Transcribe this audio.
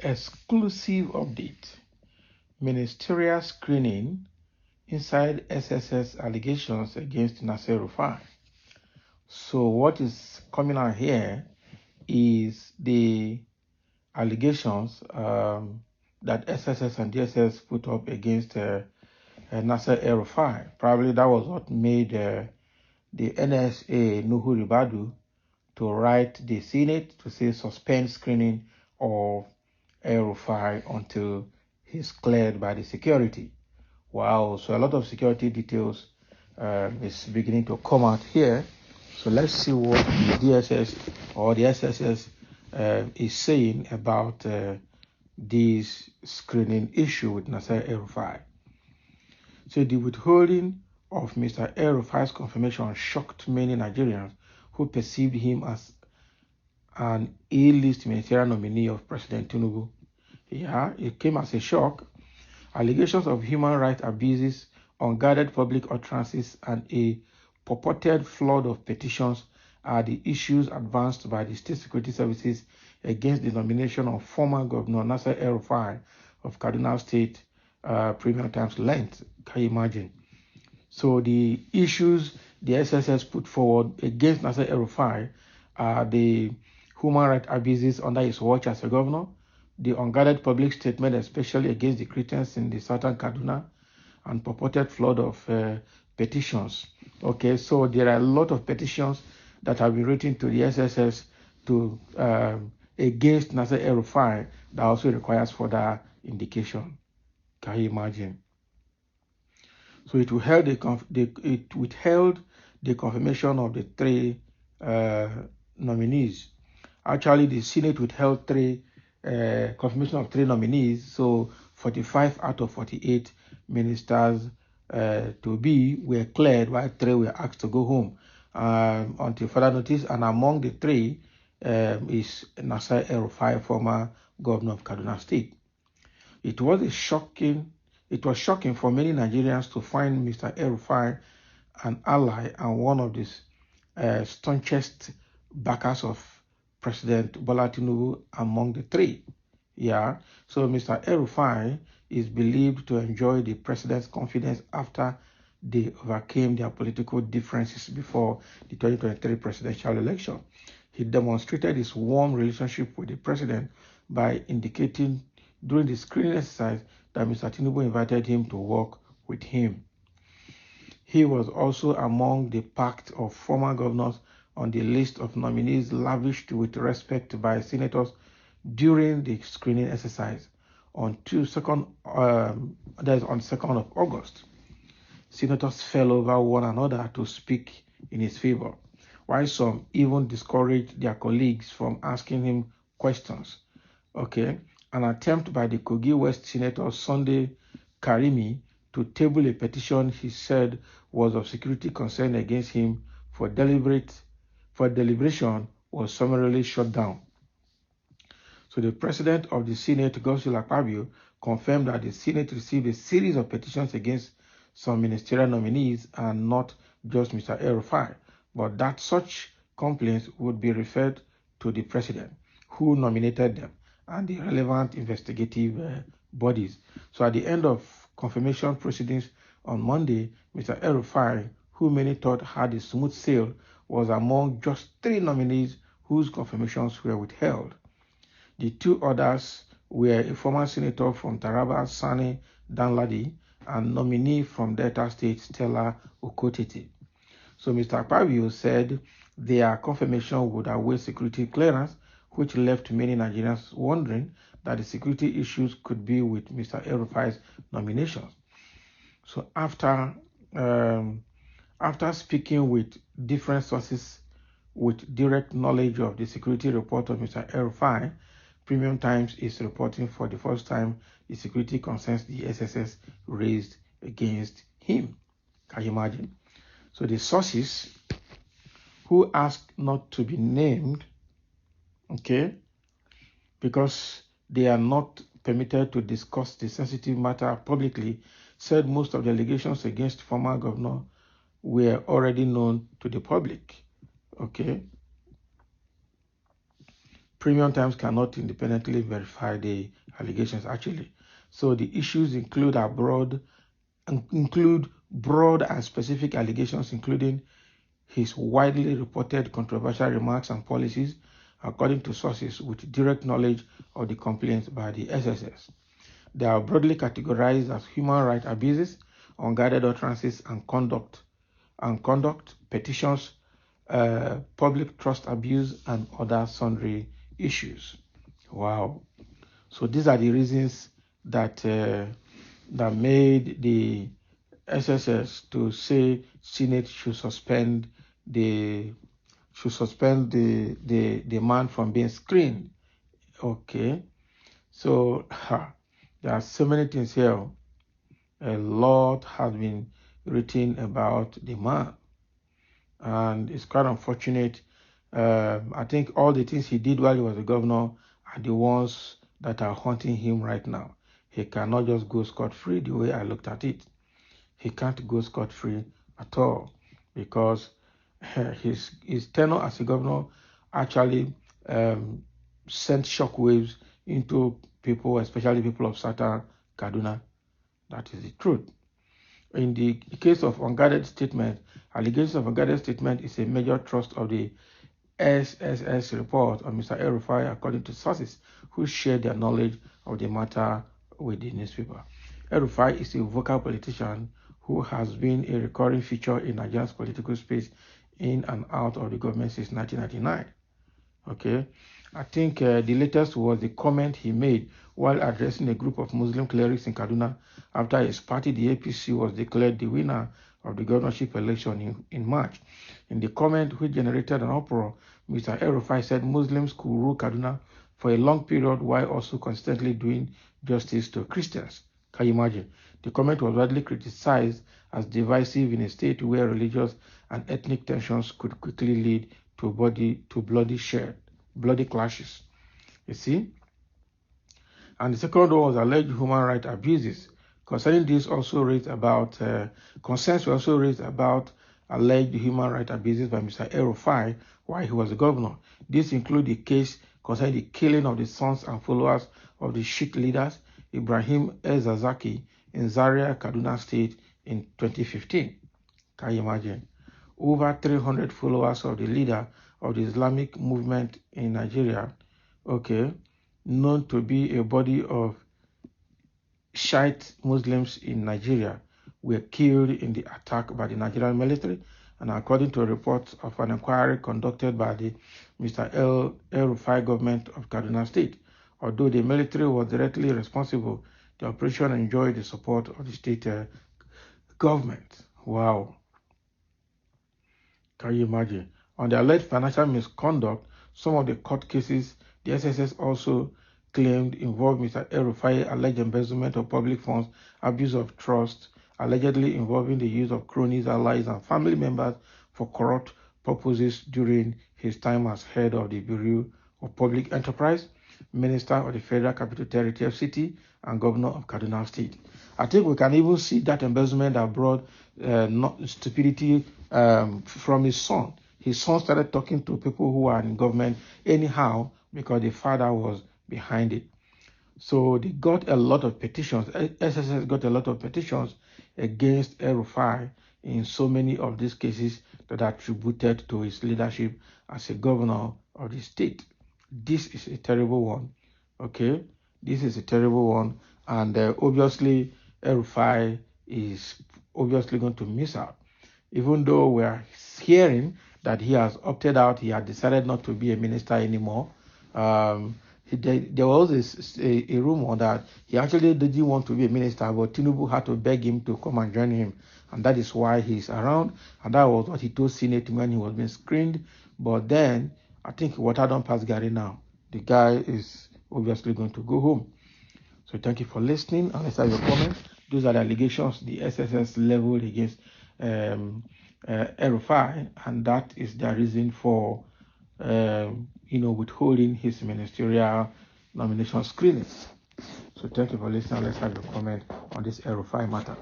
Exclusive update. Ministerial screening inside SSS allegations against El-Rufai. So what is coming out here is the allegations that SSS and DSS put up against El-Rufai. Probably that was what made the NSA Nuhu Ribadu to write the Senate to say suspend screening of El-Rufai until he's cleared by the security. Wow, so a lot of security details is beginning to come out here. So let's see what the DSS or the SSS is saying about this screening issue with Mr. El-Rufai. So the withholding of Mr. El-Rufai's confirmation shocked many Nigerians who perceived him as an A-list ministerial nominee of President Tinubu. Yeah, it came as a shock. Allegations of human rights abuses, unguarded public utterances, and a purported flood of petitions are the issues advanced by the state security services against the nomination of former Governor Nasser El-Rufai of Kaduna State premium times length. Can you imagine? So the issues the SSS put forward against Nasser El-Rufai are the human rights abuses under his watch as a governor, the unguarded public statement, especially against the Christians in the southern Kaduna, and purported flood of petitions. Okay, so there are a lot of petitions that have been written to the SSS to against Nasser El-Rufai that also requires further indication. Can you imagine? So it withheld the confirmation of the three nominees. Actually, the Senate withheld confirmation of three nominees. So 45 out of 48 ministers to be were cleared, while 3 were asked to go home until further notice. And among the 3 is Nasser El-Rufai, former governor of Kaduna State. It was shocking for many Nigerians to find Mr. El-Rufai an ally and one of the staunchest backers of President Bola Tinubu among the 3. Yeah, so Mr. El-Rufai is believed to enjoy the president's confidence after they overcame their political differences before the 2023 presidential election. He demonstrated his warm relationship with the president by indicating during the screening exercise that Mr. Tinubu invited him to work with him. He was also among the pact of former governors on the list of nominees lavished with respect by senators during the screening exercise on 2nd of August. Senators fell over one another to speak in his favor, while some even discouraged their colleagues from asking him questions. Okay, an attempt by the Kogi West Senator Sunday Karimi to table a petition he said was of security concern against him for deliberation was summarily shut down. So the president of the Senate, Godswill Akpabio, confirmed that the Senate received a series of petitions against some ministerial nominees and not just Mr. El-Rufai, but that such complaints would be referred to the president, who nominated them, and the relevant investigative bodies. So at the end of confirmation proceedings on Monday, Mr. El-Rufai, who many thought had a smooth sail, was among just 3 nominees whose confirmations were withheld. The 2 others were a former senator from Taraba, Sani Danladi, and nominee from Delta State, Stella Okotete. So Mr. Akpabio said their confirmation would await security clearance, which left many Nigerians wondering that the security issues could be with Mr. El-Rufai's nominations. So after speaking with different sources with direct knowledge of the security report of Mr. El-Rufai, Premium Times is reporting for the first time the security concerns the SSS raised against him. Can you imagine? So the sources who asked not to be named, okay, because they are not permitted to discuss the sensitive matter publicly, said most of the allegations against former governor were already known to the public. Okay. Premium Times cannot independently verify the allegations, actually. So the issues include broad and specific allegations, including his widely reported controversial remarks and policies, according to sources with direct knowledge of the complaints by the SSS. They are broadly categorized as human rights abuses, unguided utterances, and conduct, petitions, public trust abuse, and other sundry issues. Wow. So these are the reasons that that made the SSS to say Senate should suspend the man from being screened. Okay. So there are so many things here. A lot has been written about the man, and it's quite unfortunate. I think all the things he did while he was a governor are the ones that are haunting him right now. He cannot just go scot-free the way I looked at it. He can't go scot-free at all, because his tenure as a governor actually sent shockwaves into people, especially people of Southern Kaduna. That is the truth. In the case of unguarded statement, allegations of unguarded statement is a major thrust of the SSS report on Mr. El-Rufai, according to sources who shared their knowledge of the matter with the newspaper. El-Rufai is a vocal politician who has been a recurring feature in Nigeria's political space in and out of the government since 1999. Okay, I think the latest was the comment he made while addressing a group of Muslim clerics in Kaduna after his party, the APC, was declared the winner of the governorship election in March. In the comment, which generated an uproar, Mr. El-Rufai said Muslims could rule Kaduna for a long period while also consistently doing justice to Christians. Can you imagine? The comment was widely criticized as divisive in a state where religious and ethnic tensions could quickly lead to bloody clashes. You see? And the second one was alleged human rights abuses. Concerning this, concerns were also raised about alleged human rights abuses by Mr. El-Rufai while he was the governor. This includes the case concerning the killing of the sons and followers of the Sikh leaders Ibrahim El-Zakzaky in Zaria, Kaduna State in 2015. Can you imagine? Over 300 followers of the leader of the Islamic movement in Nigeria, okay, known to be a body of Shiite Muslims in Nigeria, were killed in the attack by the Nigerian military, and according to reports of an inquiry conducted by the Mr. El-Rufai government of Kaduna State. Although the military was directly responsible, the operation enjoyed the support of the state government. Wow. Can you imagine? On the alleged financial misconduct, some of the court cases the SSS also claimed involved Mr. El-Rufai alleged embezzlement of public funds, abuse of trust, allegedly involving the use of cronies, allies, and family members for corrupt purposes during his time as head of the Bureau of Public Enterprise, Minister of the Federal Capital Territory FCT, and Governor of Kaduna State. I think we can even see that embezzlement that brought stupidity from his son. His son started talking to people who are in government anyhow because the father was behind it. So they got a lot of petitions. SSS got a lot of petitions against El-Rufai in so many of these cases that are attributed to his leadership as a governor of the state. This is a terrible one. Okay, this is a terrible one, and obviously El-Rufai is obviously going to miss out. Even though we are hearing that he has opted out, he had decided not to be a minister anymore. There was a rumor that he actually didn't want to be a minister, but Tinubu had to beg him to come and join him, and that is why he's around. And that was what he told Senate when he was being screened. But then I think water don't pass Gary now. The guy is obviously going to go home. So thank you for listening, and let's have your comments. Those are the allegations the SSS leveled against El-Rufai, and that is the reason for withholding his ministerial nomination screening. So thank you for listening. Let's have your comment on this El-Rufai matter.